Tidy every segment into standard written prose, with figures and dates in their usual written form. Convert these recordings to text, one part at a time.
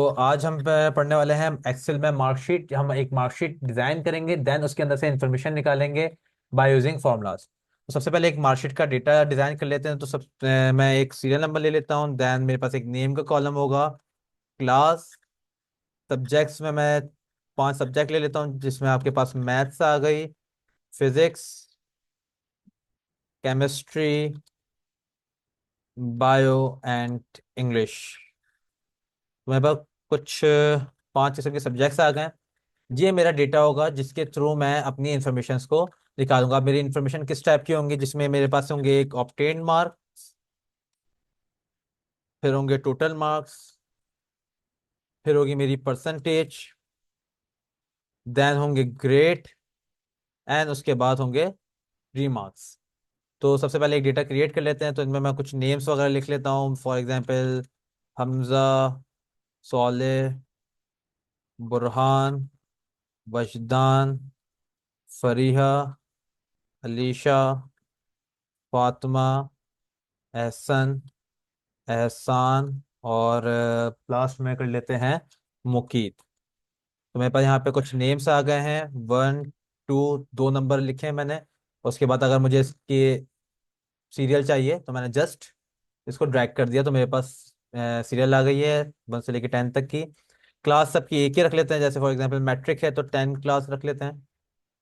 आज हम पढ़ने वाले हैं एक्सेल में मार्कशीट। हम एक मार्कशीट डिजाइन करेंगे, देन उसके अंदर से इंफॉर्मेशन निकालेंगे बाय यूजिंग फॉर्मूलाज। तो सबसे पहले एक मार्कशीट का डेटा डिजाइन कर लेते हैं। तो मैं एक सीरियल नंबर ले लेता हूँ, देन मेरे पास एक नेम का कॉलम होगा। क्लास, सब्जेक्ट्स में मैं 5 सब्जेक्ट ले लेता हूँ, जिसमें आपके पास मैथ्स आ गई, physics, chemistry, bio and English. तो मेरे पास कुछ 5 किस्म के सब्जेक्ट्स आ गए। ये मेरा डेटा होगा जिसके थ्रू मैं अपनी इंफॉर्मेशन को निकालूंगा। अब मेरी इंफॉर्मेशन किस टाइप की होंगी, जिसमें मेरे पास होंगे एक ऑब्टेन मार्क, फिर होंगे टोटल मार्क्स, फिर होगी मेरी परसेंटेज, देन होंगे ग्रेड, एंड उसके बाद होंगे रीमार्क्स। तो सबसे पहले एक डेटा क्रिएट कर लेते हैं। तो इनमें मैं कुछ नेम्स वगैरह लिख लेता हूँ। फॉर एग्जांपल हमजा, सोले, बुरहान, वजदान, फरीहा, अलीशा, फातिमा, एहसन, एहसान, और लास्ट में कर लेते हैं मुकीत। तो मेरे पास यहाँ पे कुछ नेम्स आ गए हैं। 1 2 2 नंबर लिखे हैं मैंने। उसके बाद अगर मुझे इसके सीरियल चाहिए तो मैंने जस्ट इसको ड्रैग कर दिया, तो मेरे पास सीरियल आ गई है 1 से लेकर 10 तक की। क्लास सबकी एक ही रख लेते हैं। जैसे फॉर एग्जांपल मैट्रिक है तो 10 क्लास रख लेते हैं,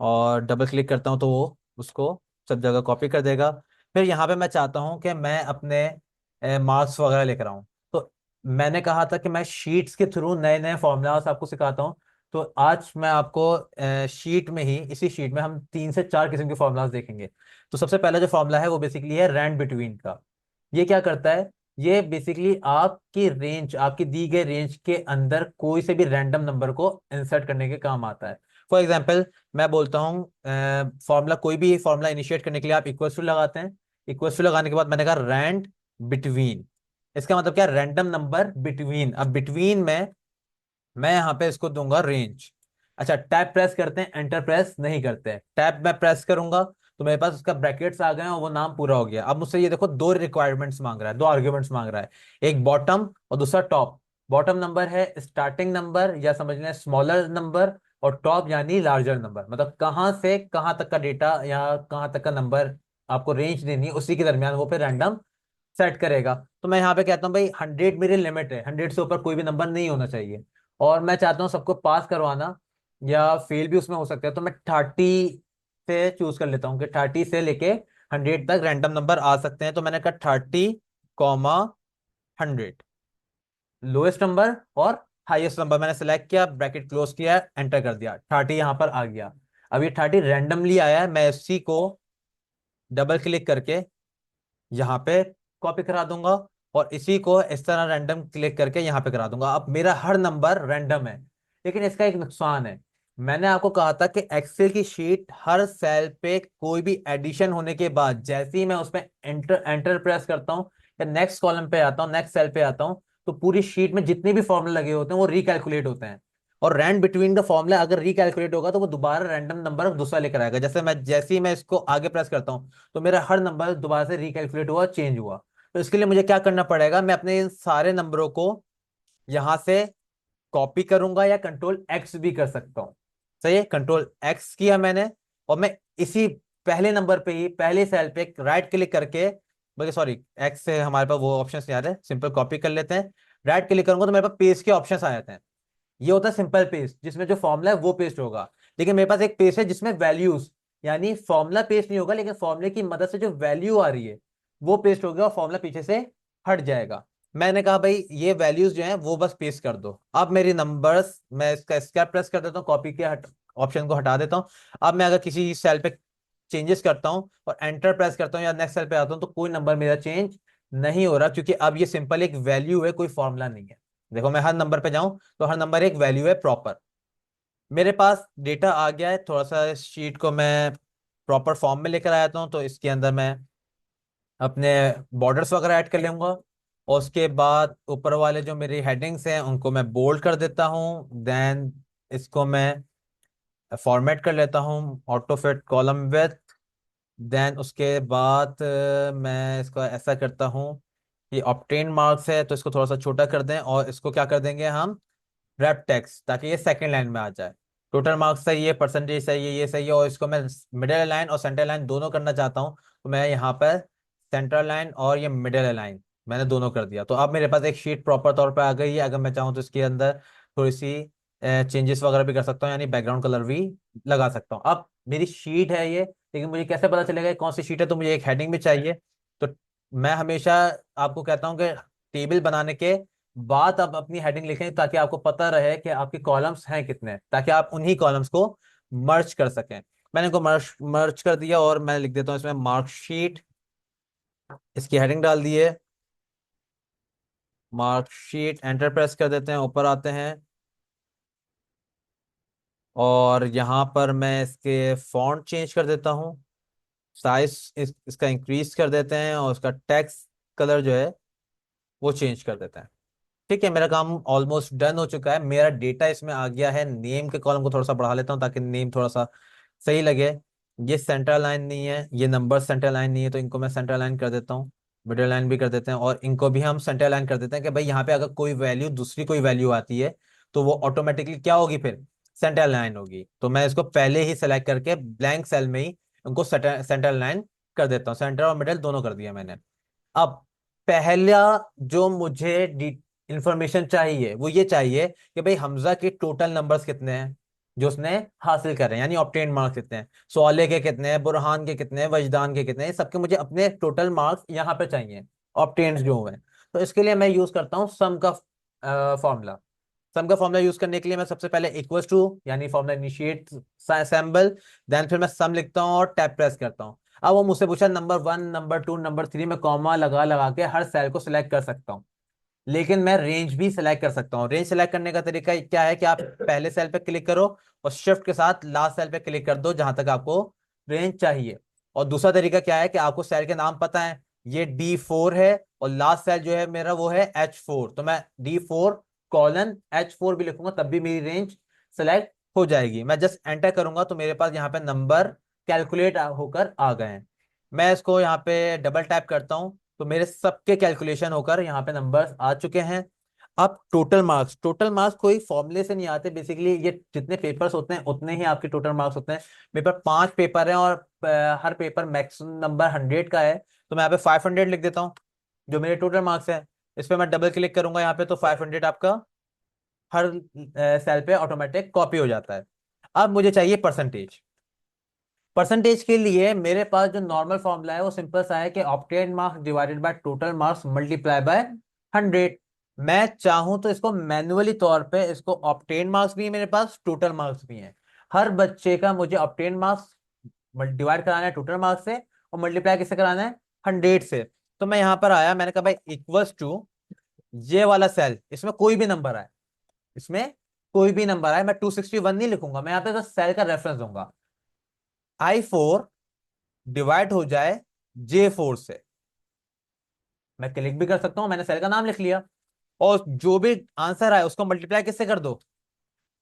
और डबल क्लिक करता हूँ तो वो उसको सब जगह कॉपी कर देगा। फिर यहाँ पे मैं चाहता हूँ कि मैं अपने मार्क्स वगैरह लेकर आऊँ। तो मैंने कहा था कि मैं शीट्स के थ्रू नए नए फॉर्मूलाज आपको सिखाता हूँ। तो आज मैं आपको शीट में ही, इसी शीट में हम 3 से 4 किस्म के फॉर्मूलाज देखेंगे। तो सबसे पहला जो फॉर्मूला है वो बेसिकली है रैंड बिटवीन का। ये क्या करता है? ये बेसिकली आपकी रेंज, आपकी दी गई रेंज के अंदर कोई से भी रैंडम नंबर को इंसर्ट करने के काम आता है। फॉर एग्जाम्पल मैं बोलता हूँ फॉर्मूला, कोई भी फॉर्मूला इनिशिएट करने के लिए आप इक्वल्स टू लगाते हैं। इक्वल्स टू लगाने के बाद मैंने कहा रैंड बिटवीन। इसका मतलब क्या? Random number between. अब बिटवीन में मैं यहाँ पे इसको दूंगा रेंज। अच्छा, टैब प्रेस करते हैं, एंटर प्रेस नहीं करते हैं। टैब मैं प्रेस करूंगा तो मेरे पास उसका ब्रैकेट्स आ गए हैं और वो नाम पूरा हो गया। अब मुझसे ये देखो, 2 रिक्वायरमेंट्स मांग रहा है, 2 आर्ग्यूमेंट्स मांग रहा है। एक बॉटम और दूसरा टॉप। बॉटम नंबर है स्टार्टिंग नंबर, या समझ लें स्मॉलर नंबर, और टॉप यानी लार्जर नंबर, मतलब कहाँ से कहाँ तक का डेटा या कहाँ तक का नंबर आपको रेंज देनी है, उसी के दरमियान वो फिर रैंडम सेट करेगा। तो मैं यहाँ पे कहता हूँ भाई 100 मेरी लिमिट है, 100 से ऊपर कोई भी नंबर नहीं होना चाहिए। और मैं चाहता हूँ सबको पास करवाना, या फेल भी उसमें हो सकता है। तो मैं 30 से चूज कर लेता हूँ कि 30 से लेके 100 तक रैंडम नंबर आ सकते हैं। तो मैंने कहा 30, 100, लोएस्ट नंबर और हाईएस्ट नंबर मैंने सेलेक्ट किया, ब्रैकेट क्लोज किया, एंटर कर दिया, 30 यहाँ पर आ गया। अब ये 30 रैंडमली आया है, मैं इसी को डबल क्लिक करके यहाँ पे कॉपी करा दूंगा, और इसी को इस तरह रैंडम क्लिक करके यहाँ पे करा दूंगा। अब मेरा हर नंबर रैंडम है, लेकिन इसका एक नुकसान है। मैंने आपको कहा था कि एक्सेल की शीट हर सेल पे कोई भी एडिशन होने के बाद जैसे ही मैं उसमें एंटर एंटर प्रेस करता हूँ या नेक्स्ट कॉलम पे आता हूँ, नेक्स्ट सेल पे आता हूँ, तो पूरी शीट में जितने भी फॉर्मूले लगे होते हैं वो रिकैलकुलेट होते हैं। और रैंड बिटवीन द फॉर्मूला अगर रिकैलकुलेट होगा तो वो दोबारा रैंडम नंबर दूसरा लेकर आएगा। जैसे ही मैं इसको आगे प्रेस करता हूँ तो मेरा हर नंबर दोबारा से रिकैलकुलेट हुआ, चेंज हुआ। तो इसके लिए मुझे क्या करना पड़ेगा? मैं अपने इन सारे नंबरों को यहां से कॉपी करूंगा, या कंट्रोल एक्स भी कर सकता हूं। सही है, कंट्रोल एक्स किया मैंने, और मैं इसी पहले नंबर पे ही पहले सेल पे राइट क्लिक करके, बल्कि सॉरी, एक्स से हमारे पास वो ऑप्शन नहीं आ रहे, सिंपल कॉपी कर लेते हैं। राइट क्लिक करूंगा तो मेरे पास पेस्ट के ऑप्शन आ जाते हैं। ये होता है सिंपल पेस्ट, जिसमें जो फॉर्मूला है वो पेस्ट होगा। लेकिन मेरे पास एक पेस्ट है जिसमें वैल्यूज, यानी फॉर्मूला पेस्ट नहीं होगा, लेकिन फॉर्मूले की मदद से जो वैल्यू आ रही है वो पेस्ट होगा, और फॉर्मूला पीछे से हट जाएगा। मैंने कहा भाई ये वैल्यूज जो हैं वो बस पेस्ट कर दो। अब मेरी नंबर्स, मैं इसका एस्केप प्रेस कर देता हूँ, कॉपी के ऑप्शन को हटा देता हूँ। अब मैं अगर किसी सेल पे चेंजेस करता हूँ और एंटर प्रेस करता हूँ या नेक्स्ट सेल पे आता हूँ, तो कोई नंबर मेरा चेंज नहीं हो रहा, क्योंकि अब ये सिंपल एक वैल्यू है, कोई फॉर्मूला नहीं है। देखो मैं हर नंबर पे जाऊं तो हर नंबर एक वैल्यू है प्रॉपर। मेरे पास डेटा आ गया है, थोड़ा सा इस शीट को मैं प्रॉपर फॉर्म में लेकर आया हूँ। तो इसके अंदर मैं अपने बॉर्डर्स वगैरह ऐड कर लूंगा, और उसके बाद ऊपर वाले जो मेरी हेडिंग्स हैं उनको मैं बोल्ड कर देता हूँ। देन इसको मैं फॉर्मेट कर लेता हूँ, auto fit column with. Then उसके बाद मैं इसको ऐसा करता हूँ कि ऑब्टेन मार्क्स है तो इसको थोड़ा सा छोटा कर दें, और इसको क्या कर देंगे हम, रैप टेक्स्ट, ताकि ये सेकंड लाइन में आ जाए। टोटल मार्क्स सही है, परसेंटेज सही है, ये सही है, और इसको मैं मिडिल लाइन और सेंटर लाइन दोनों करना चाहता हूँ, तो मैं यहाँ पर सेंटर लाइन और ये मिडिल लाइन मैंने दोनों कर दिया। तो अब मेरे पास एक शीट प्रॉपर तौर पर आ गई है। अगर मैं चाहूँ तो इसके अंदर थोड़ी सी चेंजेस वगैरह भी कर सकता हूँ, यानी बैकग्राउंड कलर भी लगा सकता हूँ। अब मेरी शीट है ये, लेकिन मुझे कैसे पता चलेगा ये कौन सी शीट है? तो मुझे एक हेडिंग भी चाहिए। तो मैं हमेशा आपको कहता हूँ कि टेबल बनाने के बाद आप अपनी हेडिंग लिखें, ताकि आपको पता रहे कि आपके कॉलम्स हैं कितने, ताकि आप उन्हीं कॉलम्स को मर्ज कर सकें। मैंने इनको मर्ज मर्ज कर दिया, और मैं लिख देता हूँ इसमें मार्कशीट। इसकी हेडिंग डाल दी है मार्कशीट, एंटर प्रेस कर देते हैं, ऊपर आते हैं, और यहाँ पर मैं इसके फॉन्ट चेंज कर देता हूँ, साइज इसका इंक्रीज कर देते हैं, और उसका टेक्स्ट कलर जो है वो चेंज कर देते हैं। ठीक है, मेरा काम ऑलमोस्ट डन हो चुका है। मेरा डेटा इसमें आ गया है। नेम के कॉलम को थोड़ा सा बढ़ा लेता हूँ, ताकि नेम थोड़ा सा सही लगे। ये सेंटर लाइन नहीं है, ये नंबर सेंटर लाइन नहीं है, तो इनको मैं सेंटर लाइन कर देता हूँ। मिडिल लाइन भी कर देते हैं, और इनको भी हम सेंटर लाइन कर देते हैं, कि भाई यहाँ पे अगर कोई वैल्यू, दूसरी कोई वैल्यू आती है, तो वो ऑटोमेटिकली क्या होगी? फिर सेंटर लाइन होगी। तो मैं इसको पहले ही सेलेक्ट करके ब्लैंक सेल में ही उनको सेंटर लाइन कर देता हूँ। सेंटर और मिडिल दोनों कर दिया मैंने। अब पहला जो मुझे इंफॉर्मेशन चाहिए वो ये चाहिए कि भाई हमजा के टोटल नंबर्स कितने हैं जो उसने हासिल करे, यानी ऑब्टेन मार्क्स कितने हैं, सोले के कितने हैं, बुरहान के कितने हैं, वजदान के कितने हैं, सबके मुझे अपने टोटल मार्क्स यहाँ पे चाहिए, ऑब्टेन जो हुए हैं। तो इसके लिए मैं यूज करता हूँ सम का फॉर्मूला। सम का फॉर्मूला यूज करने के लिए मैं सबसे पहले इक्वल्स टू, यानी फॉर्मूला इनिशिएट सैम्बल, देन फिर मैं सम लिखता हूँ और टैब प्रेस करता हूँ। अब वो मुझसे पूछा नंबर 1, नंबर 2, नंबर 3, मैं कॉमा लगा लगा के हर सेल को सिलेक्ट कर सकता हूँ। लेकिन मैं रेंज भी सिलेक्ट कर सकता हूँ। रेंज सिलेक्ट करने का तरीका क्या है कि आप पहले सेल पे क्लिक करो, और शिफ्ट के साथ लास्ट सेल पे क्लिक कर दो जहां तक आपको रेंज चाहिए। और दूसरा तरीका क्या है कि आपको सेल के नाम पता है, ये D4 है, और लास्ट सेल जो है मेरा वो है H4, तो मैं D4:H4 भी लिखूंगा, तब भी मेरी रेंज सेलेक्ट हो जाएगी। मैं जस्ट एंटर करूंगा तो मेरे पास यहाँ पे नंबर कैलकुलेट होकर आ गए हैं। मैं इसको यहाँ पे डबल टैप करता हूँ, तो मेरे सबके कैलकुलेशन होकर यहाँ पे नंबर्स आ चुके हैं। अब टोटल मार्क्स कोई फॉर्मूले से नहीं आते। बेसिकली ये जितने पेपर्स होते हैं उतने ही आपके टोटल मार्क्स होते हैं। मेरे पास 5 पेपर हैं, और हर पेपर मैक्सिमम नंबर 100 का है, तो मैं यहाँ पे 500 लिख देता हूँ, जो मेरे टोटल मार्क्स है। इस पे मैं डबल क्लिक करूंगा यहाँ पे, तो 500 आपका हर सेल पे ऑटोमेटिक कॉपी हो जाता है। अब मुझे चाहिए परसेंटेज। परसेंटेज के लिए मेरे पास जो नॉर्मल फॉर्मूला है वो सिंपल सा है कि obtain marks divided by total marks multiply by 100। मैं चाहूं तो इसको मैन्युअली तौर पे, इसको ऑब्टेन मार्क्स भी है मेरे पास, टोटल मार्क्स भी हैं। हर बच्चे का मुझे ऑब्टेन मार्क्स डिवाइड कराना है टोटल मार्क्स से, और मल्टीप्लाई किससे कराना है? 100 से। तो मैं यहां पर आया, मैंने कहा भाई इक्वल्स टू ये वाला सेल, इसमें कोई भी नंबर आए, इसमें कोई भी नंबर आए, मैं 261 नहीं लिखूंगा, मैं यहाँ पे बस सेल का रेफरेंस दूंगा। I4 डिवाइड हो जाए J4 से। मैं क्लिक भी कर सकता हूं, मैंने सेल का नाम लिख लिया, और जो भी आंसर आए उसको मल्टीप्लाई किससे कर दो?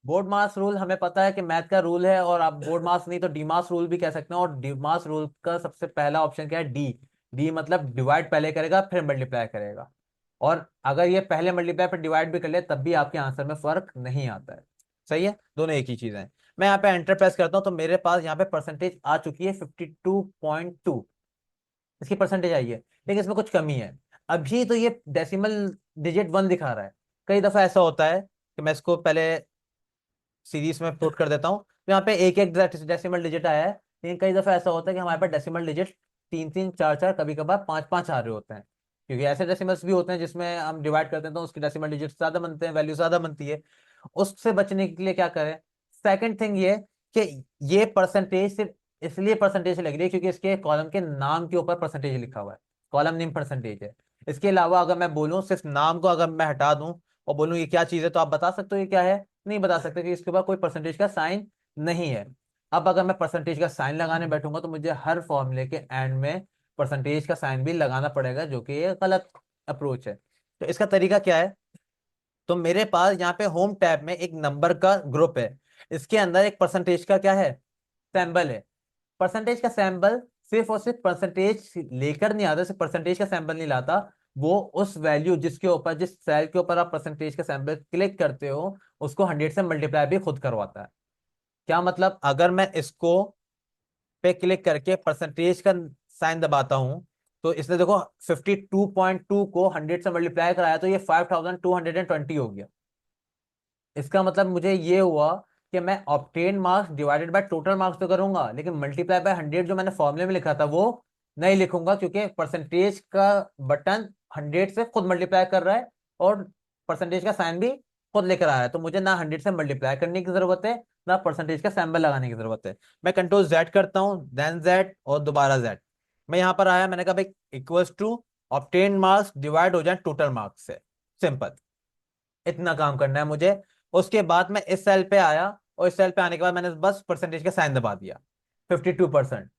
बोर्ड मास रूल हमें पता है कि मैथ का रूल है, और आप बोर्ड मास नहीं तो डी मास रूल भी कह सकते हैं। और डी मास रूल का सबसे पहला ऑप्शन क्या है? डी। डी मतलब डिवाइड पहले करेगा फिर मल्टीप्लाई करेगा, और अगर ये पहले मल्टीप्लाई फिर डिवाइड भी कर ले तब भी आपके आंसर में फर्क नहीं आता है। सही है, दोनों एक ही चीज है। मैं यहाँ पे एंटर प्रेस करता हूँ, तो मेरे पास यहाँ पे परसेंटेज आ चुकी है 52.2। इसकी परसेंटेज आई है, लेकिन इसमें कुछ कमी है। अभी तो ये डेसिमल डिजिट 1 दिखा रहा है। कई दफा ऐसा होता है कि मैं इसको पहले सीरीज में पुट कर देता हूँ, तो यहाँ पे एक एक डेसिमल डिजिट आया है। लेकिन कई दफा ऐसा होता है कि हमारे पास डेसिमल डिजिट 3 3 4 4, कभी कभार 5 5 आ रहे होते हैं, क्योंकि ऐसे डेसिमल्स भी होते हैं जिसमें हम डिवाइड करते हैं तो उसकी डेसिमल डिजिट ज्यादा बनते हैं, वैल्यू ज्यादा बनती है। उससे बचने के लिए क्या करें? सेकंड थिंग ये कि ये परसेंटेज सिर्फ इसलिए परसेंटेज लग रही है क्योंकि इसके कॉलम के नाम के ऊपर परसेंटेज लिखा हुआ है, कॉलम नेम परसेंटेज है। इसके अलावा अगर मैं बोलूं, सिर्फ नाम को अगर मैं हटा दूं और बोलूं ये क्या चीज है, तो आप बता सकते हो ये क्या है? नहीं बता सकते, कि इसके ऊपर कोई परसेंटेज का साइन नहीं है। अब अगर मैं परसेंटेज का साइन लगाने बैठूंगा तो मुझे हर फॉर्मूले के एंड में परसेंटेज का साइन भी लगाना पड़ेगा, जो कि ये गलत अप्रोच है। तो इसका तरीका क्या है? तो मेरे पास यहाँ पे होम टैब में एक नंबर का ग्रुप है, इसके अंदर एक परसेंटेज का क्या है? सैंबल है। परसेंटेज का सैंबल सिर्फ और सिर्फ परसेंटेज लेकर नहीं आता, सिर्फ परसेंटेज का सैंबल नहीं लाता, वो उस वैल्यू जिसके ऊपर, जिस सेल के ऊपर आप परसेंटेज का सैंपल क्लिक करते हो, उसको 100 से मल्टीप्लाई भी खुद करवाता है। क्या मतलब, अगर मैं इसको पे क्लिक करके परसेंटेज का साइन दबाता हूं, तो इसने देखो 52.2 को 100 से मल्टीप्लाई कराया, तो ये 5220 हो गया। इसका मतलब मुझे ये हुआ कि मैं obtain marks divided by total marks तो करूंगा, लेकिन मल्टीप्लाई बाय 100 जो मैंने फॉर्मूले में लिखा था वो नहीं लिखूंगा, क्योंकि परसेंटेज का बटन 100 से खुद मल्टीप्लाई कर रहा है और परसेंटेज का साइन भी खुद लेकर आ रहा है। तो मुझे ना 100 से मल्टीप्लाई करने की जरूरत है, ना परसेंटेज का सैंबल लगाने की जरूरत है। मैं कंट्रोल जेड करता हूँ, देन जेड और दोबारा जेड। मैं यहाँ पर आया, मैंने कहा भाई equals to obtain marks divide हो जाए टोटल मार्क्स से। सिंपल, इतना काम करना है मुझे। उसके बाद मैं इस सेल पे आया, और इस सेल पे आने के बाद मैंने बस परसेंटेज का साइन दबा दिया, 52%।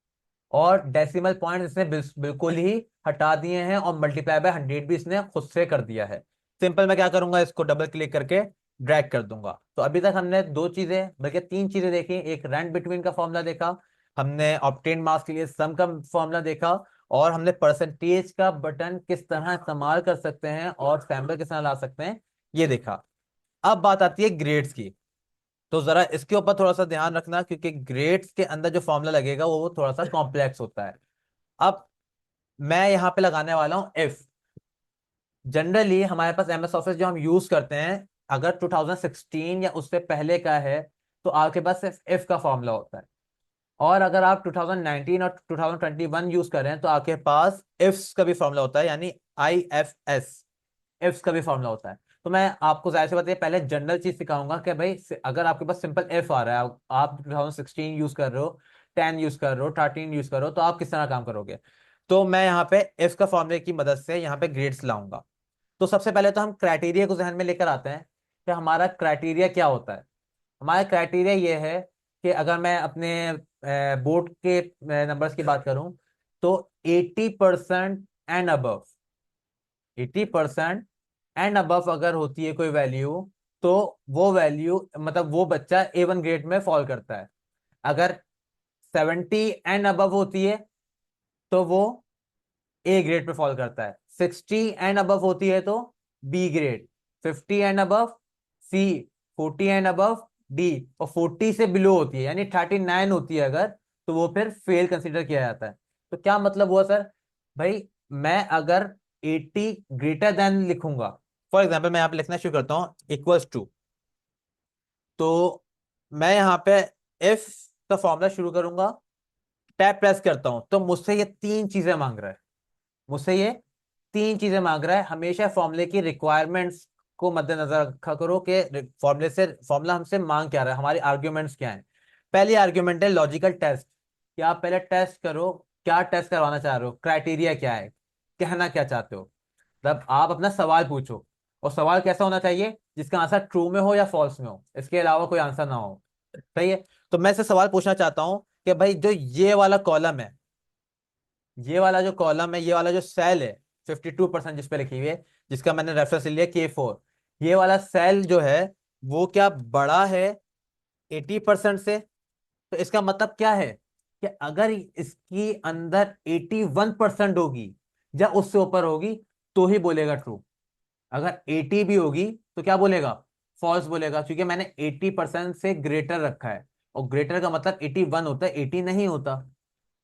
और डेसिमल पॉइंट इसने बिल्कुल ही हटा दिए हैं, और मल्टीप्लाई बाय 100 भी इसने खुद से कर दिया है। सिंपल, मैं क्या करूंगा, इसको डबल क्लिक करके ड्रैग कर दूंगा। तो अभी तक हमने दो चीजें, बल्कि तीन चीजें देखी। एक रैंक बिटवीन का फॉर्मूला देखा, हमने ऑब्टेन मार्क्स के लिए सम का फॉर्मूला देखा, और हमने परसेंटेज का बटन किस तरह इस्तेमाल कर सकते हैं और सैंपल किस तरह ला सकते हैं, ये देखा। अब बात आती है ग्रेड्स की। तो जरा इसके ऊपर थोड़ा सा ध्यान रखना, क्योंकि ग्रेड्स के अंदर जो फॉर्मूला लगेगा वो थोड़ा सा कॉम्प्लेक्स होता है। अब मैं यहाँ पे लगाने वाला हूँ इफ। जनरली हमारे पास एमएस ऑफिस जो हम यूज करते हैं, अगर 2016 या उससे पहले का है, तो आपके पास सिर्फ इफ का फॉर्मूला होता है। और अगर आप 2019 और 2021 यूज कर रहे हैं, तो आपके पास इफ्स का भी फॉर्मूला होता है, यानी IFS, इफ्स का भी फॉर्मूला होता है। तो मैं आपको जाहिर सी बात है पहले जनरल चीज सिखाऊंगा कि भाई अगर आपके पास सिंपल इफ आ रहा है, आप 2016 यूज कर रहे हो, 10 यूज कर रहे हो, 13 यूज कर रहे हो, तो आप किस तरह काम करोगे। तो मैं यहाँ पे इफ का फॉर्मूले की मदद से यहाँ पे ग्रेड्स लाऊंगा। तो सबसे पहले तो हम क्राइटेरिया को जहन में लेकर आते हैं कि हमारा क्राइटेरिया क्या होता है। हमारा क्राइटेरिया ये है कि अगर मैं अपने बोर्ड के नंबर्स की बात करूं, तो 80% एंड अबव, 80% एंड अबव अगर होती है कोई वैल्यू, तो वो वैल्यू मतलब वो बच्चा A1 ग्रेड में फॉल करता है। अगर 70 एंड अबव होती है, तो वो A ग्रेड पे फॉल करता है। 60 एंड अबव होती है तो B grade. 50 and above C। 40 and above D। और 40 से बिलो होती है, यानी 39 होती है अगर, तो वो फिर फेल कंसीडर किया जाता है। तो क्या मतलब हुआ सर, भाई मैं अगर 80 ग्रेटर देन लिखूंगा, फॉर एग्जाम्पल मैं यहाँ पे लिखना शुरू करता हूँ इक्वल्स टू, तो मैं यहाँ पे इफ का फॉर्मूला शुरू करूंगा, टैब प्रेस करता हूं, तो मुझसे ये तीन चीजें मांग रहा है। मुझसे ये तीन चीजें मांग रहा है। हमेशा फॉर्मूले की रिक्वायरमेंट्स को मद्देनजर रखा करो कि फॉर्मूले से, फॉर्मूला हमसे मांग क्या रहा है, हमारी आर्ग्यूमेंट्स क्या हैं। पहली आर्ग्यूमेंट है लॉजिकल टेस्ट, कि आप पहले टेस्ट करो, क्या टेस्ट करवाना चाह रहे हो, क्राइटेरिया क्या है, कहना क्या चाहते हो। तब आप अपना सवाल पूछो, और सवाल कैसा होना चाहिए, जिसका आंसर ट्रू में हो या फॉल्स में हो, इसके अलावा कोई आंसर ना हो। सही है। तो मैं से सवाल पूछना चाहता हूं कि भाई जो ये वाला कॉलम है, ये वाला जो कॉलम है, ये वाला जो सेल है 52% जिस पे लिखी हुई है, जिसका मैंने रेफरेंस लिया K4, ये वाला सेल जो है वो क्या बड़ा है 80% से। तो इसका मतलब क्या है कि अगर इसकी अंदर 81% होगी या उससे ऊपर होगी, तो ही बोलेगा ट्रू। अगर 80 भी होगी तो क्या बोलेगा, फॉल्स बोलेगा, क्योंकि मैंने 80% से ग्रेटर रखा है। और ग्रेटर का मतलब 81 होता है, 80 नहीं होता।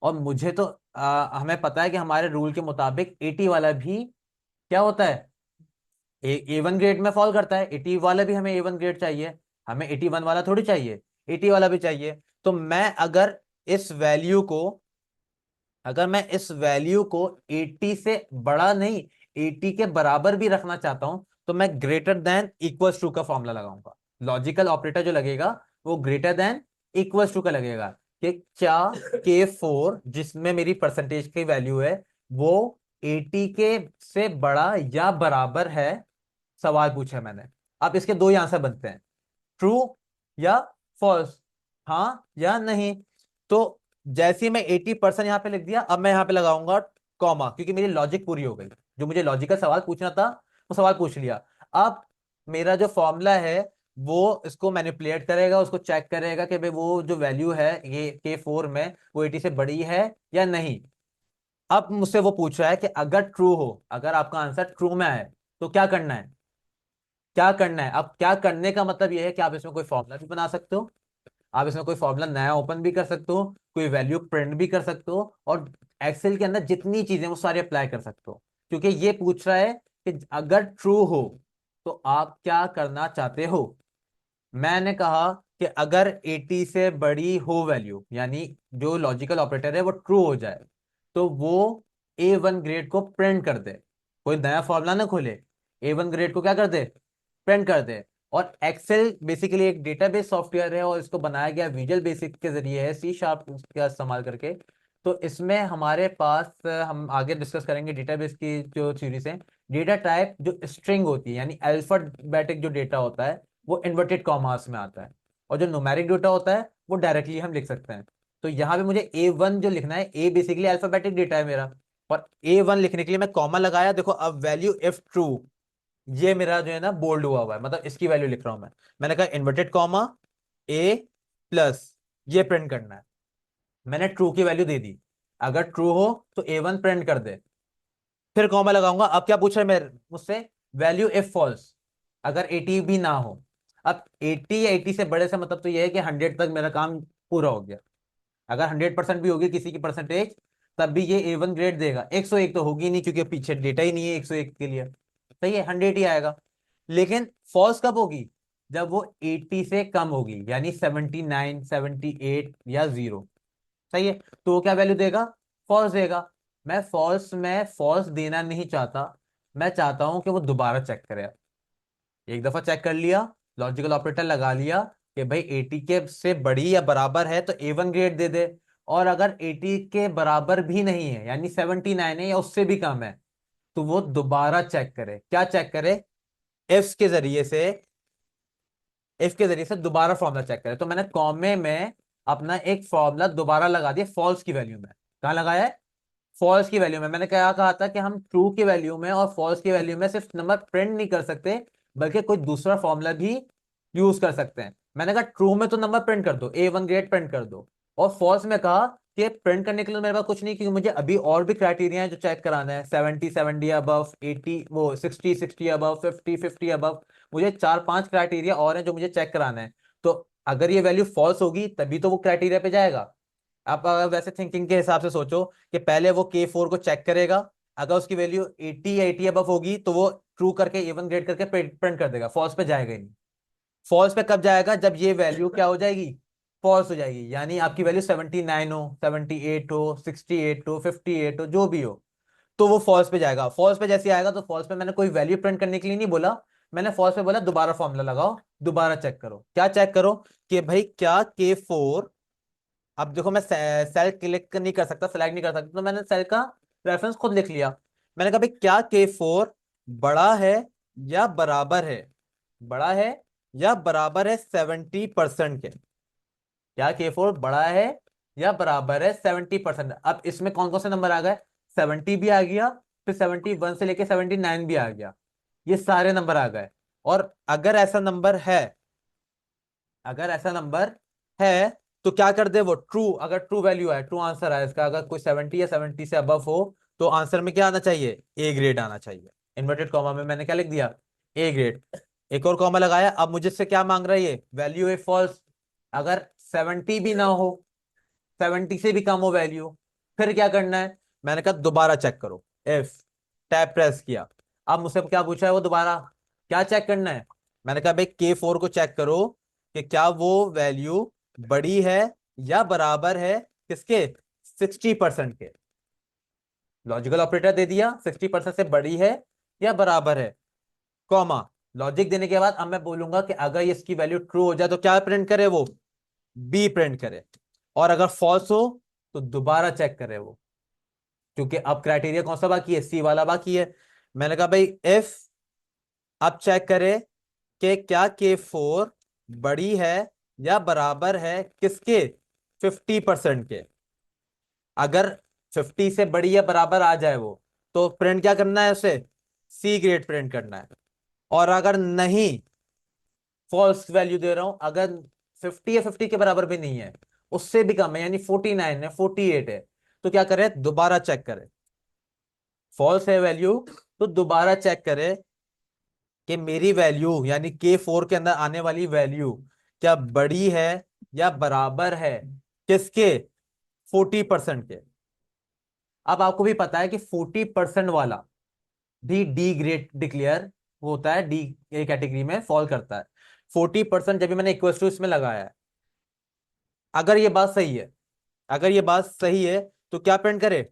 और मुझे तो हमें पता है कि हमारे रूल के मुताबिक 80 वाला भी क्या होता है, A1 ग्रेड में फॉल करता है। 80 वाला भी हमें A1 ग्रेड चाहिए, हमें 81 वाला थोड़ी चाहिए, 80 वाला भी चाहिए। तो मैं अगर इस वैल्यू को, अगर मैं इस वैल्यू को 80 से बड़ा नहीं, 80 के बराबर भी रखना चाहता हूं, तो मैं ग्रेटर देन इक्वल्स टू का फॉर्मूला लगाऊंगा। लॉजिकल ऑपरेटर जो लगेगा वो ग्रेटर देन इक्वल्स टू का लगेगा, कि क्या K4 जिसमें मेरी परसेंटेज की वैल्यू है, वो 80 के से बड़ा या बराबर है। सवाल पूछा मैंने। अब इसके दो ही आंसर बनते हैं, ट्रू या फॉल्स, हाँ या नहीं। तो जैसे ही मैं 80% यहाँ पे लिख दिया, अब मैं यहाँ पे लगाऊंगा कॉमा, क्योंकि मेरी लॉजिक पूरी हो गई। जो मुझे लॉजिकल सवाल पूछना था वो सवाल पूछ लिया। अब मेरा जो फॉर्मूला है वो इसको मैनिपुलेट करेगा, उसको चेक करेगा कि भाई वो जो वैल्यू है ये K4 में, वो 80 से बड़ी है या नहीं। अब मुझसे वो पूछ रहा है कि अगर ट्रू हो, अगर आपका आंसर ट्रू में आए तो क्या करना है, क्या करना है। अब क्या करने का मतलब ये है कि आप इसमें कोई फॉर्मूला भी बना सकते हो, आप इसमें कोई फॉर्मूला नया ओपन भी कर सकते हो, कोई वैल्यू प्रिंट भी कर सकते हो, और एक्सेल के अंदर जितनी चीजें वो सारी अप्लाई कर सकते हो, क्योंकि ये पूछ रहा है कि अगर ट्रू हो तो आप क्या करना चाहते हो। मैंने कहा कि अगर 80 से बड़ी हो वैल्यू, यानी जो लॉजिकल ऑपरेटर है वो ट्रू हो जाए, तो वो A1 ग्रेड को प्रिंट कर दे, कोई नया फॉर्मूला ना खोले, A1 ग्रेड को क्या कर दे, प्रिंट कर दे। और एक्सेल बेसिकली एक डेटाबेस सॉफ्टवेयर है और इसको बनाया गया विजुअल बेसिक के जरिए है, C# का इस्तेमाल करके। तो इसमें हमारे पास हम आगे डिस्कस करेंगे डेटाबेस की जो थ्योरीज है। डेटा टाइप जो स्ट्रिंग होती है, यानी अल्फाबेटिक जो डेटा होता है वो इन्वर्टेड कॉमास में आता है, और जो न्यूमेरिक डेटा होता है वो डायरेक्टली हम लिख सकते हैं। तो यहाँ पे मुझे A1 जो लिखना है, ए बेसिकली अल्फाबेटिक डेटा है मेरा, और A1 लिखने के लिए मैं कॉमा लगाया। देखो अब वैल्यू इफ ट्रू, ये मेरा जो है ना बोल्ड हुआ है, मतलब इसकी वैल्यू लिख रहा हूं मैं। मैंने कहा इन्वर्टेड कॉमा A प्लस, ये प्रिंट करना है। मैंने ट्रू की वैल्यू दे दी, अगर ट्रू हो तो A1 प्रिंट कर दे, फिर कॉमा लगाऊंगा। अब क्या पूछ रहा है मेरे मुझसे, वैल्यू इफ फॉल्स, अगर 80 भी ना हो। अब 80 या 80 से बड़े से मतलब तो यह है कि 100 तक मेरा काम पूरा हो गया। अगर 100% भी होगी किसी की परसेंटेज, तब भी ये A1 ग्रेड देगा। 101 तो होगी नहीं, क्योंकि पीछे डेटा ही नहीं है 101 के लिए, सही है, 100 ही आएगा। लेकिन फॉल्स कब होगी, जब वो 80 से कम होगी, यानी 79, 78 या 0, सही है। तो वो क्या वैल्यू देगा, फॉल्स देगा। मैं फॉल्स में फॉल्स देना नहीं चाहता, मैं चाहता हूं कि वो दोबारा चेक करे। एक दफा चेक कर लिया, लॉजिकल ऑपरेटर लगा लिया कि भाई 80 के से बड़ी या बराबर है तो A1 ग्रेड दे दे, और अगर 80 के बराबर भी नहीं है, यानी 79 है या उससे भी कम है, तो वो दोबारा चेक करे। क्या चेक करे, इफ के जरिए से, इफ के जरिए से दोबारा फॉर्मूला चेक करे। तो मैंने कॉमे में अपना एक फॉर्मूला दोबारा लगा दिया फॉल्स की वैल्यू में। कहाँ लगाया है, फॉल्स की वैल्यू में। मैंने क्या कहा था कि हम ट्रू की वैल्यू में और फॉल्स की वैल्यू में सिर्फ नंबर प्रिंट नहीं कर सकते, बल्कि कोई दूसरा फॉर्मूला भी यूज कर सकते हैं। मैंने कहा ट्रू में तो नंबर प्रिंट कर दो, A1 ग्रेड प्रिंट कर दो, और फॉल्स में कहा कि प्रिंट करने के लिए मेरे पास कुछ नहीं, क्योंकि मुझे अभी और भी क्राइटेरिया है जो चेक कराना है। 70 70 अबव, 80 वो 60 60 अबव, 50 50 अबव, मुझे 4 5 क्राइटेरिया और हैं जो मुझे चेक कराना है। तो अगर ये वैल्यू फॉल्स होगी तभी तो वो क्राइटेरिया पे जाएगा। आप अगर वैसे थिंकिंग के हिसाब से सोचो कि पहले वो K4 को चेक करेगा, अगर उसकी वैल्यू 80 या 80 अबव होगी तो वो ट्रू करके A1 ग्रेड करके प्रिंट कर देगा, फॉल्स पे जाएगा ही नहीं। फॉल्स पे कब जाएगा, जब ये वैल्यू क्या हो जाएगी, फॉल्स हो जाएगी, यानी आपकी वैल्यू 79 हो, 78 हो, 68 हो, 58 हो, जो भी हो, तो वो फॉल्स पे जाएगा। फॉल्स पे जैसे आएगा तो फॉल्स पे मैंने कोई वैल्यू प्रिंट करने के लिए नहीं बोला, मैंने फॉल्स पे बोला दोबारा फॉर्मूला लगाओ, दोबारा चेक करो। क्या चेक करो कि भाई क्या K4, अब देखो मैं सेल क्लिक नहीं कर सकता, सेलेक्ट नहीं कर सकता, तो मैंने सेल का रेफरेंस खुद लिख लिया। मैंने कहा भाई क्या K4 बड़ा है या बराबर है, बड़ा है या बराबर है 70% के। क्या K4 बड़ा है या बराबर है 70%। अब इसमें कौन कौन से नंबर आ गए, 70 भी आ गया, फिर 71 से लेके 79 भी आ गया, ये सारे नंबर आ गए। और अगर ऐसा नंबर है, अगर ऐसा नंबर है तो क्या कर दे वो, ट्रू, अगर ट्रू वैल्यू है, ट्रू आंसर है इसका, अगर कोई 70 या 70 से अबव हो, तो आंसर में क्या आना चाहिए, A ग्रेड आना चाहिए। इन्वर्टेड कॉमा में मैंने क्या लिख दिया, A ग्रेड। एक और कॉमा लगाया। अब मुझे से क्या मांग रहा है ये, वैल्यू है फॉल्स, अगर 70 भी ना हो, 70 से भी कम हो वैल्यू, फिर क्या करना है, मैंने कहा दोबारा चेक करो, इफ, टैब प्रेस किया। अब मुझसे क्या पूछा है वो दोबारा, क्या चेक करना है, मैंने कहा भाई K4 को चेक करो कि क्या वो वैल्यू बड़ी है या बराबर है किसके, 60% के। लॉजिकल ऑपरेटर दे दिया, 60% से बड़ी है या बराबर है, कॉमा, लॉजिक देने के बाद अब मैं बोलूंगा कि अगर इसकी वैल्यू ट्रू हो जाए तो क्या प्रिंट करे वो, बी प्रिंट करे, और अगर फॉल्स हो तो दोबारा चेक करे वो, क्योंकि अब क्राइटेरिया कौन सा बाकी है, सी वाला बाकी है। मैंने कहा भाई इफ, अब चेक करे कि क्या K4 बड़ी है या बराबर है किसके, 50% के। अगर 50 से बड़ी या बराबर आ जाए वो, तो प्रिंट क्या करना है उसे, C ग्रेड प्रिंट करना है। और अगर नहीं, फॉल्स वैल्यू दे रहा हूं, अगर 50 या 50 के बराबर भी नहीं है, उससे भी कम है, यानी 49 है, 48 है, तो क्या करे, दोबारा चेक करे। फॉल्स है वैल्यू, तो दोबारा चेक करे कि मेरी वैल्यू यानी K4 के अंदर आने वाली वैल्यू क्या बड़ी है या बराबर है किसके, 40% के। अब आपको भी पता है कि 40% वाला भी डी ग्रेड डिक्लेयर होता है, डी ए कैटेगरी में फॉल करता है। 40% जब भी मैंने इक्वल टू इसमें लगाया है, अगर ये बात सही है, अगर ये बात सही है तो क्या प्रिंट करे,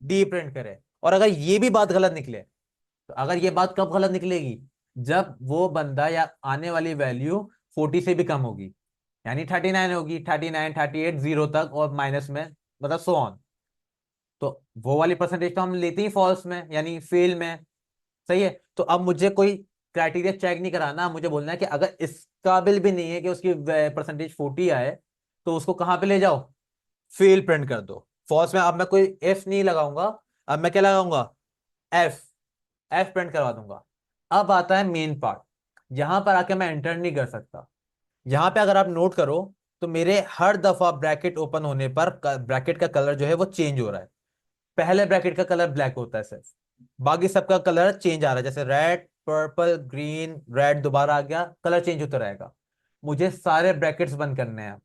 डी प्रिंट करे। और अगर ये भी बात गलत निकले, तो अगर ये बात कब गलत निकलेगी, जब वो बंदा या आने वाली वैल्यू 40 से भी कम होगी, यानी 39 होगी, 39, 38, जीरो तक और माइनस में, मतलब सो ऑन। तो वो वाली परसेंटेज तो हम लेते ही फॉल्स में यानी फेल में। सही है। तो अब मुझे कोई क्राइटेरिया चेक नहीं कराना, मुझे बोलना है कि अगर इस काबिल भी नहीं है कि उसकी परसेंटेज 40 आए, तो उसको कहां पे ले जाओ, फेल प्रिंट कर दो। फॉल्स में अब मैं कोई एफ नहीं लगाऊंगा, अब मैं क्या लगाऊंगा, एफ, एफ प्रिंट करवा दूंगा। अब आता है मेन पार्ट, यहां पर आके मैं एंटर नहीं कर सकता। यहां पे अगर आप नोट करो तो मेरे हर दफा ब्रैकेट ओपन होने पर ब्रैकेट का कलर जो है वो चेंज हो रहा है। पहले ब्रैकेट का कलर ब्लैक होता है सिर्फ, बाकी सबका कलर चेंज आ रहा है, जैसे रेड, पर्पल, ग्रीन, रेड दोबारा आ गया, कलर चेंज होता रहेगा। मुझे सारे ब्रैकेट्स बंद करने हैं,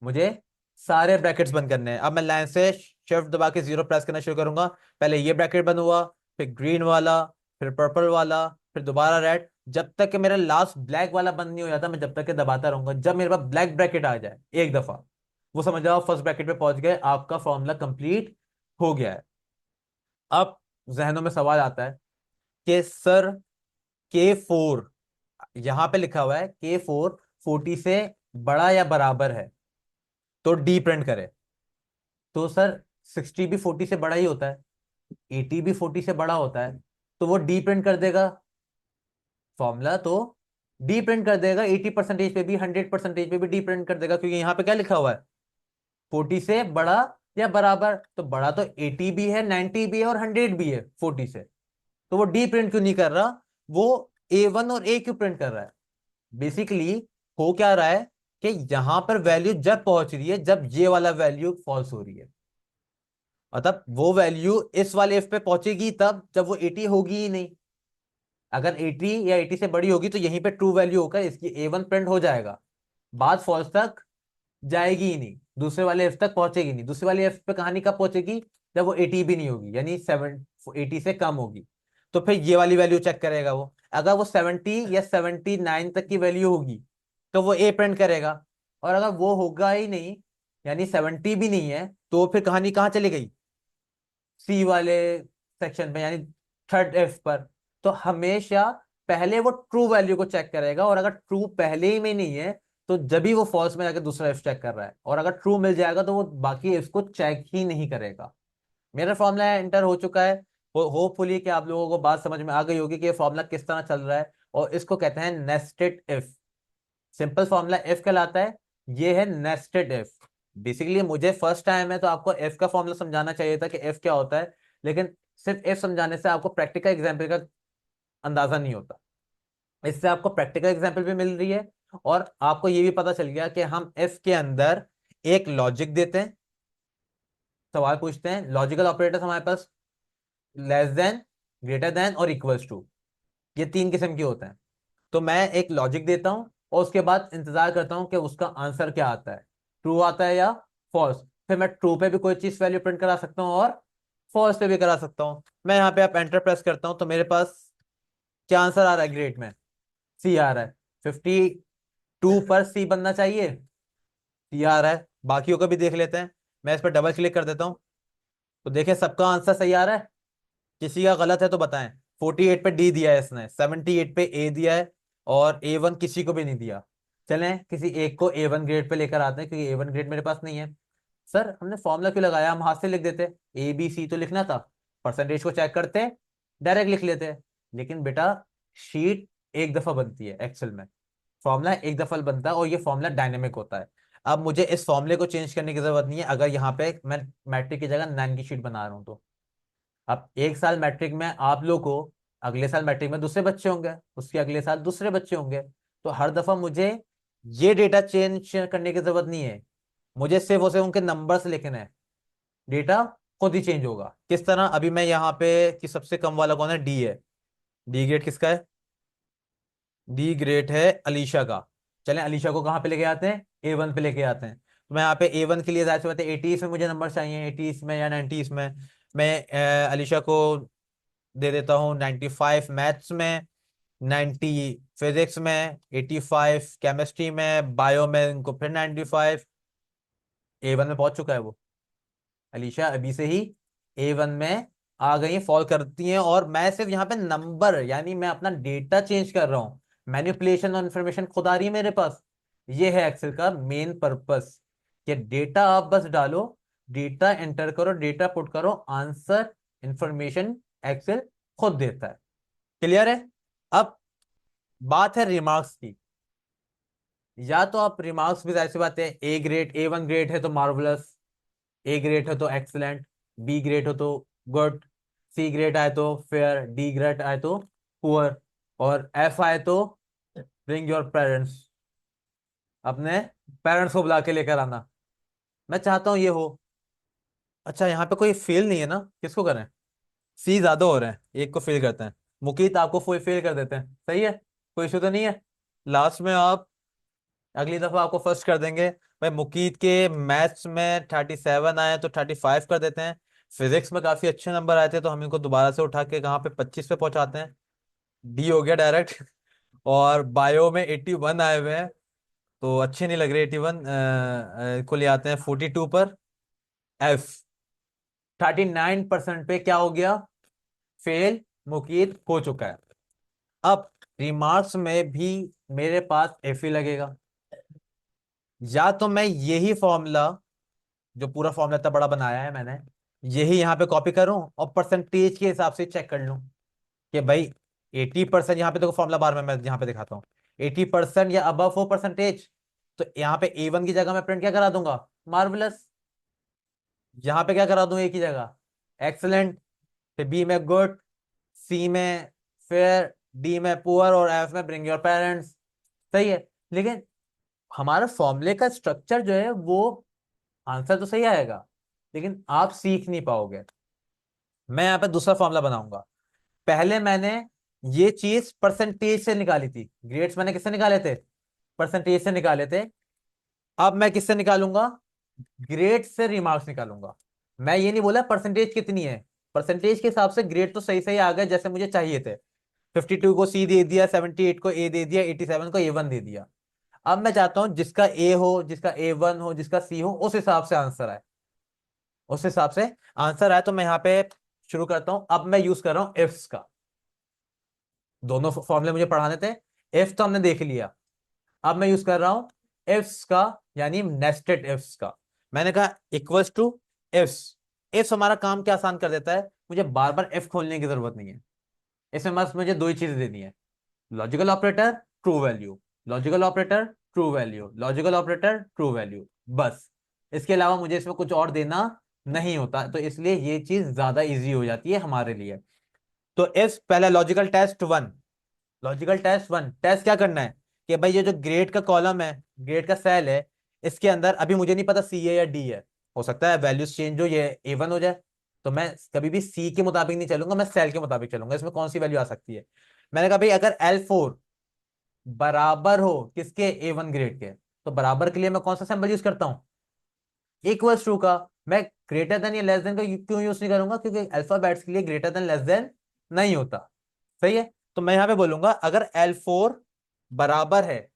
मुझे सारे ब्रैकेट्स बंद करने हैं। अब मैं लाइन से शिफ्ट दबा के जीरो प्रेस करना शुरू करूंगा। पहले ये ब्रैकेट बंद हुआ, फिर ग्रीन वाला, फिर पर्पल वाला, फिर दोबारा रेड, जब तक कि मेरा लास्ट ब्लैक वाला बंद नहीं हो जाता मैं जब तक के दबाता रहूंगा। जब मेरे पास ब्लैक ब्रैकेट आ जाए एक दफा, वो समझ जाओ फर्स्ट ब्रैकेट पे पहुंच गए, आपका फॉर्मूला कंप्लीट हो गया है। अब जहनों में सवाल आता है कि सर K4, यहां पे लिखा हुआ है K4 40 से बड़ा या बराबर है तो डी प्रिंट करे। तो सर 60 भी 40 से बड़ा ही होता है, 80 भी 40 से बड़ा होता है, तो वो डी प्रिंट कर देगा। फॉर्मूला तो डी प्रिंट कर देगा, 80% पे भी 100% पे भी डी प्रिंट कर देगा, क्योंकि यहाँ पे क्या लिखा हुआ है, 40 से बड़ा या बराबर। तो बड़ा तो 80 भी है, 90 भी है और 100 भी है 40 से। तो वो डी प्रिंट क्यों नहीं कर रहा, वो A1 और ए क्यों प्रिंट कर रहा है। बेसिकली हो क्या रहा है कि यहां पर वैल्यू जब पहुंच रही है जब ये वाला वैल्यू फॉल्स हो रही है, मतलब वो वैल्यू इस वाले एफ पे पहुंचेगी तब जब वो 80 होगी ही नहीं। अगर 80 या 80 से बड़ी होगी तो यहीं पे ट्रू वैल्यू होकर इसकी A1 प्रिंट हो जाएगा, बात फॉल्स तक जाएगी ही नहीं, दूसरे वाले एफ तक पहुंचेगी नहीं। दूसरे वाले एफ पे कहानी कब पहुंचेगी, जब वो 80 भी नहीं होगी, यानी 80 से कम होगी। तो फिर ये वाली वैल्यू चेक करेगा वो, अगर वो 70 या 79 तक की वैल्यू होगी तो वो ए प्रिंट करेगा। और अगर वो होगा ही नहीं, यानी 70 भी नहीं है, तो फिर कहानी कहाँ चली गई, सी वाले सेक्शन में, यानी थर्ड एफ पर। तो हमेशा पहले वो ट्रू वैल्यू को चेक करेगा, और अगर ट्रू पहले ही में नहीं है तो जब भी वो फॉल्स में जाकर दूसरा एफ चेक कर रहा है, और अगर ट्रू मिल जाएगा तो वो बाकी एफ को चेक ही नहीं करेगा। मेरा फॉर्मूला एंटर हो चुका है। होपफुली कि आप लोगों को बात समझ में आ गई होगी कि ये फॉर्मूला किस तरह चल रहा है, और इसको कहते हैं nested if. Simple formula F कहलाता है, ये है नेस्टेड एफ। बेसिकली मुझे फर्स्ट टाइम है तो आपको एफ का फॉर्मूला समझाना चाहिए था कि एफ क्या होता है, लेकिन सिर्फ एफ समझाने से आपको प्रैक्टिकल एग्जाम्पल का अंदाजा नहीं होता। इससे आपको प्रैक्टिकल एग्जाम्पल भी मिल रही है, और आपको ये भी पता चल गया कि हम एफ के अंदर एक लॉजिक देते हैं, सवाल पूछते हैं, लॉजिकल ऑपरेटर्स हमारे पास लेस देन, ग्रेटर देन और इक्वल्स टू, ये तीन किस्म के होते हैं। तो मैं एक लॉजिक देता हूं और उसके बाद इंतजार करता हूं कि उसका आंसर क्या आता है, ट्रू आता है या फॉल्स। फिर मैं ट्रू पे भी कोई चीज वैल्यू प्रिंट करा सकता हूँ और फॉल्स पे भी करा सकता हूँ। मैं यहाँ पे आप एंटर प्रेस करता हूँ तो मेरे पास क्या आंसर आ रहा है, ग्रेड में सी आ रहा है। 52 पर सी बनना चाहिए, सी आ रहा है। बाकियों का भी देख लेते हैं, मैं इस पर डबल क्लिक कर देता हूँ, तो देखें सबका आंसर सही आ रहा है, किसी का गलत है तो बताएं। 48 पे डी दिया है इसने, 78 पे ए दिया है, और A1 किसी को भी नहीं दिया। चलें किसी एक को A1 ग्रेड पे लेकर आते हैं, क्योंकि A1 ग्रेड मेरे पास नहीं है। सर हमने फॉर्मूला क्यों लगाया, हम हाथ से लिख देते, ABC तो लिखना था, परसेंटेज को चेक करते, डायरेक्ट लिख लेते। लेकिन बेटा शीट एक दफा बनती है एक्सेल में, फॉर्मूला एक दफा बनता है, और ये फॉर्मूला डायनेमिक होता है। अब मुझे इस फॉर्मूले को चेंज करने की जरूरत नहीं है अगर यहाँ पे मैं मैट्रिक की जगह 9 की शीट बना रहा हूँ तो। अब एक साल मैट्रिक में आप लोग को, अगले साल मैट्रिक में दूसरे बच्चे होंगे, उसके अगले साल दूसरे बच्चे होंगे, तो हर दफा मुझे ये डेटा चेंज करने की जरूरत नहीं है, मुझे सिर्फ उसे उनके नंबर्स लिखने हैं। डेटा खुद ही चेंज होगा। किस तरह? अभी मैं यहाँ पे कि सबसे कम वाला कौन है? डी है। डी ग्रेड किसका है? डी ग्रेड है अलीशा का। चलें अलीशा को कहाँ पे लेके आते हैं? A1 पे लेके आते हैं। तो मैं यहाँ पे A1 के लिए जाहिर सी बात है 80s में मुझे नंबर चाहिए, 80s में या 90s में। मैं अलीशा को दे देता हूँ 95 मैथ्स में, 90 फिजिक्स में, 85 केमिस्ट्री में, बायो में इनको फिर 95। A1 में पहुंच चुका है वो। अलीशा अभी से ही A1 में आ गई, फॉल करती हैं। और मैं सिर्फ यहाँ पे नंबर, यानी मैं अपना डेटा चेंज कर रहा हूँ, मैनिपुलेशन और इंफॉर्मेशन खुद आ रही है मेरे पास। ये है एक्सेल का मेन पर्पस, कि डेटा आप बस डालो, डेटा एंटर करो, डेटा पुट करो, आंसर इंफॉर्मेशन एक्सेल खुद देता है। क्लियर है? अब बात है रिमार्क्स की। या तो आप रिमार्क्स भी जाहिर सी बात है, ए ग्रेड, A1 ग्रेड है तो मार्वलस, ए ग्रेड है तो एक्सलेंट, बी ग्रेड हो तो गुड, सी ग्रेड आए तो फेयर, डी ग्रेड आए तो पुअर, और एफ आए तो ब्रिंग योर पेरेंट्स, अपने पेरेंट्स को बुला के लेकर आना। मैं चाहता हूं ये हो। अच्छा यहाँ पे कोई फेल नहीं है ना? किसको करें? सी ज्यादा हो रहे हैं, एक को फेल करते हैं। मुकीत आपको कोई फेल कर देते हैं, सही है, कोई इशू तो नहीं है। लास्ट में आप, अगली दफा आपको फर्स्ट कर देंगे। भाई मुकीत के मैथ्स में 37 आए तो 35 कर देते हैं। फिजिक्स में काफी अच्छे नंबर आए थे तो हम इनको दोबारा से उठा के कहाँ पे 25 पे पहुंचाते हैं। डी हो गया डायरेक्ट। और बायो में 81 आए हुए हैं तो अच्छे नहीं लग रहे 81, को ले आते हैं 42 पर। एफ 39% पे क्या हो गया? फेल मुकीत हो चुका है। अब रिमार्क्स में भी मेरे पास एफ ही लगेगा। या तो मैं यही फॉर्मूला, जो पूरा फॉर्मूला इतना बड़ा बनाया है मैंने, यही यहाँ पे कॉपी करूं और परसेंटेज के हिसाब से चेक कर लूं कि भाई 80%, यहाँ पे देखो फॉर्मूला बार में मैं यहाँ पे दिखाता हूँ, 80% या अबव हो परसेंटेज, तो यहाँ पे A1 की जगह मैं प्रिंट क्या करा दूंगा? मार्वलस। यहाँ पे क्या करा दूं एक ही जगह? एक्सलेंट। फिर बी में गुड, सी में फेयर, डी में पुअर, और एफ में ब्रिंग योर पेरेंट्स। सही है। लेकिन हमारा फॉर्मूले का स्ट्रक्चर जो है वो, आंसर तो सही आएगा लेकिन आप सीख नहीं पाओगे। मैं यहाँ पे दूसरा फॉर्मूला बनाऊंगा। पहले मैंने ये चीज परसेंटेज से निकाली थी, ग्रेड्स मैंने किससे निकाले थे? परसेंटेज से निकाले थे। अब मैं किससे निकालूंगा? ग्रेड से रिमार्क्स निकालूंगा। मैं ये नहीं बोला परसेंटेज कितनी है, परसेंटेज के हिसाब से ग्रेड तो सही सही आ गए जैसे मुझे चाहिए थे। 52 को सी दे दिया, 78 को ए दे दिया, 87 को A1 दे दिया। अब मैं चाहता हूं जिसका ए हो, जिसका A1 हो, जिसका सी हो, उस हिसाब से आंसर आए, उस हिसाब से आंसर आए। तो मैं यहाँ पे शुरू करता हूं। अब मैं यूज कर रहा हूं इफ्स का। दोनों फॉर्मूले मुझे पढ़ाने थे। इफ तो हमने देख लिया, अब मैं यूज कर रहा हूं इफ्स का, यानी नेस्टेड इफ्स का। मैंने कहा इक्वल्स टू इफ्स। इफ्स हमारा काम क्या आसान कर देता है, मुझे बार बार इफ खोलने की जरूरत नहीं है। इसमें बस मुझे दो ही चीजें देनी है, logical operator, true value, logical operator, true value, logical operator, true value, बस। इसके अलावा मुझे इसमें कुछ और देना नहीं होता, तो इसलिए ये चीज ज्यादा इजी हो जाती है हमारे लिए। तो इस पहले logical test one, logical test one, test क्या करना है कि भाई ये जो ग्रेड का कॉलम है, ग्रेड का सेल है, इसके अंदर अभी मुझे नहीं पता सी है या डी है, हो सकता है वैल्यूज चेंज हो, ये A1 हो जाए। तो मैं कभी भी सी के मुताबिक नहीं चलूंगा, मैं सेल के मुताबिक चलूंगा, इसमें कौन सी वैल्यू आ सकती है। मैंने कहा भाई अगर L4 बराबर हो किसके? A1 ग्रेड के, तो बराबर के लिए मैं कौन सा सिंबल यूज करता हूं? इक्वल्स टू का। मैं ग्रेटर देन या लेस देन का क्यों यूज नहीं करूंगा? क्योंकि अल्फाबेट्स के लिए ग्रेटर देन लेस देन नहीं होता। सही है। तो मैं यहां पे बोलूंगा अगर L4 बराबर है,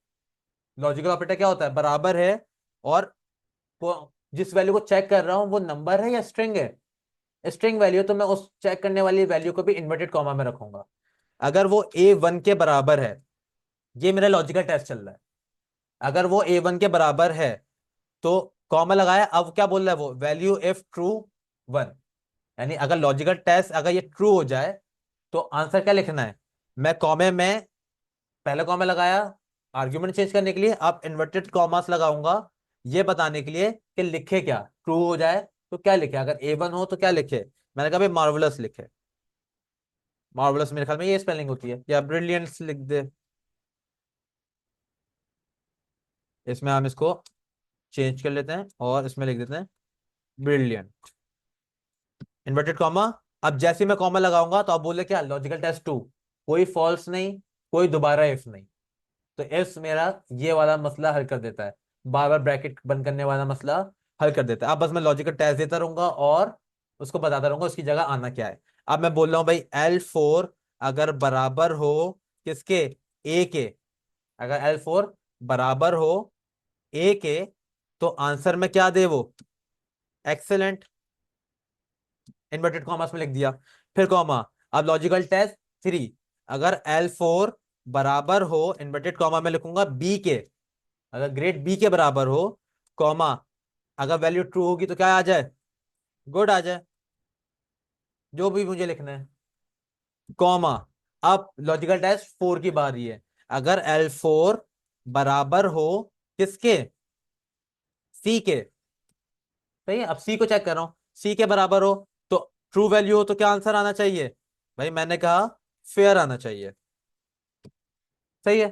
लॉजिकल ऑपरेटर क्या होता है? बराबर है, और जिस वैल्यू को चेक कर रहा हूं वो नंबर है या स्ट्रिंग है? स्ट्रिंग वैल्यू, तो मैं उस चेक करने वाली वैल्यू को भी इन्वर्टेड कॉमा में रखूंगा। अगर वो A1 के बराबर है, ये मेरा लॉजिकल टेस्ट चल रहा है, अगर वो A1 के बराबर है तो कॉमा लगाया। अब क्या बोल रहा है वो? वैल्यू इफ ट्रू 1, यानी अगर लॉजिकल टेस्ट अगर ये ट्रू हो जाए तो आंसर क्या लिखना है? मैं कॉमे में पहले कॉमा लगाया आर्ग्यूमेंट चेंज करने के लिए, अब इन्वर्टेड कॉमास लगाऊंगा ये बताने के लिए कि लिखे क्या, ट्रू हो जाए तो क्या लिखे, अगर A1 हो तो क्या लिखे। मैंने कहा भाई मार्वलस लिखे। मार्वलस मेरे ख्याल में ये स्पेलिंग होती है, या ब्रिलियंट लिख दे। इसमें हम इसको चेंज कर लेते हैं और इसमें लिख देते हैं ब्रिलियंट। Inverted comma. अब जैसे ही मैं कॉमा लगाऊंगा तो आप बोले क्या, लॉजिकल टेस्ट 2, कोई फॉल्स नहीं, कोई दोबारा इफ नहीं। तो इफ मेरा ये वाला मसला हल कर देता है, बार बार ब्रैकेट बंद करने वाला मसला हल कर देता है। अब बस मैं लॉजिकल टेस्ट देता रहूंगा और उसको बताता रहूंगा उसकी जगह आना क्या है। अब मैं बोल रहा हूँ भाई L4 अगर बराबर हो किसके, ए के। अगर L4 बराबर हो ए के तो आंसर में क्या दे वो, एक्सेलेंट। इन्वर्टेड कॉमर्स में लिख दिया। फिर कॉमा। अब लॉजिकल टेस्ट 3, अगर L4 बराबर हो, इन्वर्टेड कॉमा में लिखूंगा बी के, अगर ग्रेड बी के बराबर हो, कॉमा, अगर वैल्यू ट्रू होगी तो क्या आ जाए, गुड आ जाए, जो भी मुझे लिखना है, कॉमा। अब लॉजिकल टेस्ट 4 की बारी है, अगर L4 बराबर हो किसके, सी के। सही है, अब सी को चेक कर रहा हूं, सी के बराबर हो तो ट्रू वैल्यू हो तो क्या आंसर आना चाहिए, भाई मैंने कहा फेयर आना चाहिए। सही है।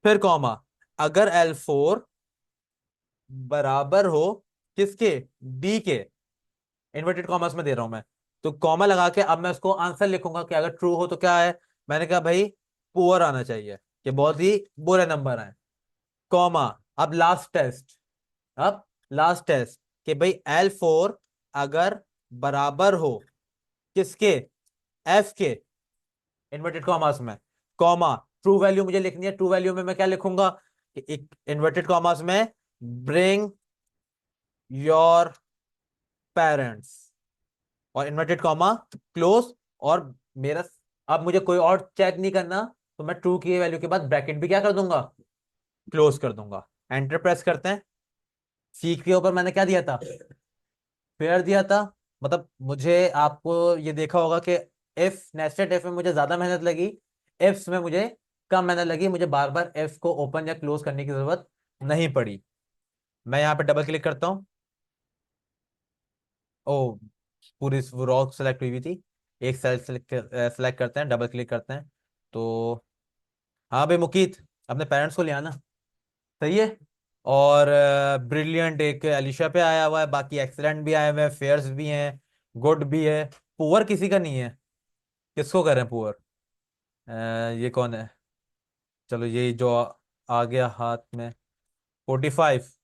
फिर कॉमा, अगर L4 बराबर हो किसके, बी के, इन्वर्टेड कॉमर्स में दे रहा हूं मैं, तो कॉमा लगा के अब मैं उसको आंसर लिखूंगा कि अगर ट्रू हो तो क्या है, मैंने कहा भाई पुअर आना चाहिए, कि बहुत ही बुरे नंबर आए, कॉमा। अब लास्ट टेस्ट, अब लास्ट टेस्ट कि भाई L4 अगर बराबर हो किसके, एफ के, इन्वर्टेड कॉमर्स में, कॉमा, ट्रू वैल्यू मुझे लिखनी है। ट्रू वैल्यू में मैं क्या लिखूंगा कि एक इन्वर्टेड कॉमर्स में ब्रिंग योर पेरेंट्स, और इन्वर्टेड कॉमा क्लोज, और मेरा, अब मुझे कोई और चेक नहीं करना, तो मैं ट्रू की वैल्यू के बाद ब्रैकेट भी क्या कर दूंगा, क्लोज कर दूंगा। एंटर प्रेस करते हैं। सी के ऊपर मैंने क्या दिया था, फेयर दिया था। मतलब मुझे, आपको ये देखा होगा कि इफ नेस्टेड इफ में मुझे ज्यादा मेहनत लगी, इफ्स में मुझे कम मेहनत लगी, मुझे बार बार इफ को ओपन या क्लोज करने की जरूरत नहीं पड़ी। मैं यहाँ पे डबल क्लिक करता हूँ। ओ, पूरी रॉ सेलेक्ट हुई हुई थी। एक सेल सेलेक्ट सेलेक्ट करते हैं, डबल क्लिक करते हैं। तो हाँ भाई मुकीत, अपने पेरेंट्स को ले आना। सही है। और ब्रिलियंट एक अलीशा पे आया हुआ है, बाकी एक्सलेंट भी आए हुए हैं, फेयर्स भी हैं, गुड भी है। पुअर किसी का नहीं है। किसको कर रहे हैं पुअर, ये कौन है, चलो ये जो आ गया हाथ में, 45।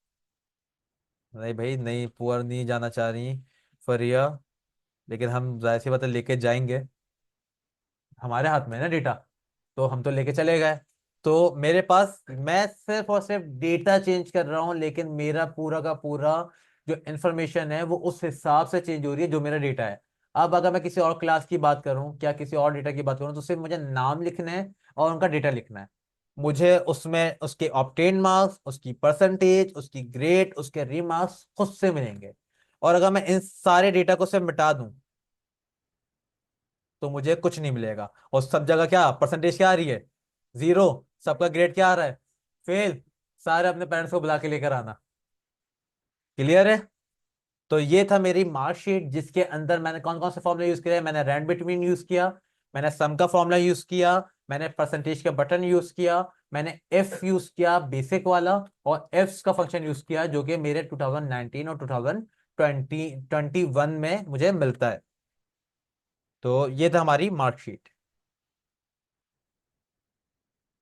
नहीं भाई नहीं, पुअर नहीं जाना चाह रही फरिया, लेकिन हम जाहिर सी बात है लेके जाएंगे, हमारे हाथ में है ना डेटा, तो हम तो लेके चले गए। तो मेरे पास, मैं सिर्फ और सिर्फ डेटा चेंज कर रहा हूं, लेकिन मेरा पूरा का पूरा जो इंफॉर्मेशन है वो उस हिसाब से चेंज हो रही है जो मेरा डेटा है। अब अगर मैं किसी और क्लास की बात करूं, क्या किसी और डेटा की बात करूं, तो सिर्फ मुझे नाम लिखना है और उनका डेटा लिखना है। मुझे उसमें उसके ऑब्टेन मार्क्स, उसकी परसेंटेज, उसकी ग्रेड, उसके रीमार्क्स खुद से मिलेंगे। और अगर मैं इन सारे डेटा को सिर्फ मिटा दूं तो मुझे कुछ नहीं मिलेगा। और सब जगह क्या परसेंटेज क्या आ रही है, 0। सबका ग्रेड क्या आ रहा है, फेल। सारे अपने पेरेंट्स को बुला के लेकर आना। क्लियर है। तो ये था मेरी मार्कशीट, जिसके अंदर मैंने कौन कौन से फॉर्मूला यूज किया है। मैंने रैंड बिटवीन यूज किया, मैंने सम का फॉर्मूला यूज किया, मैंने परसेंटेज का बटन यूज किया, मैंने एफ यूज किया बेसिक वाला, और एफ का फंक्शन यूज किया जो कि मेरे 2019 और 2021 में मुझे मिलता है। तो ये था हमारी मार्कशीट।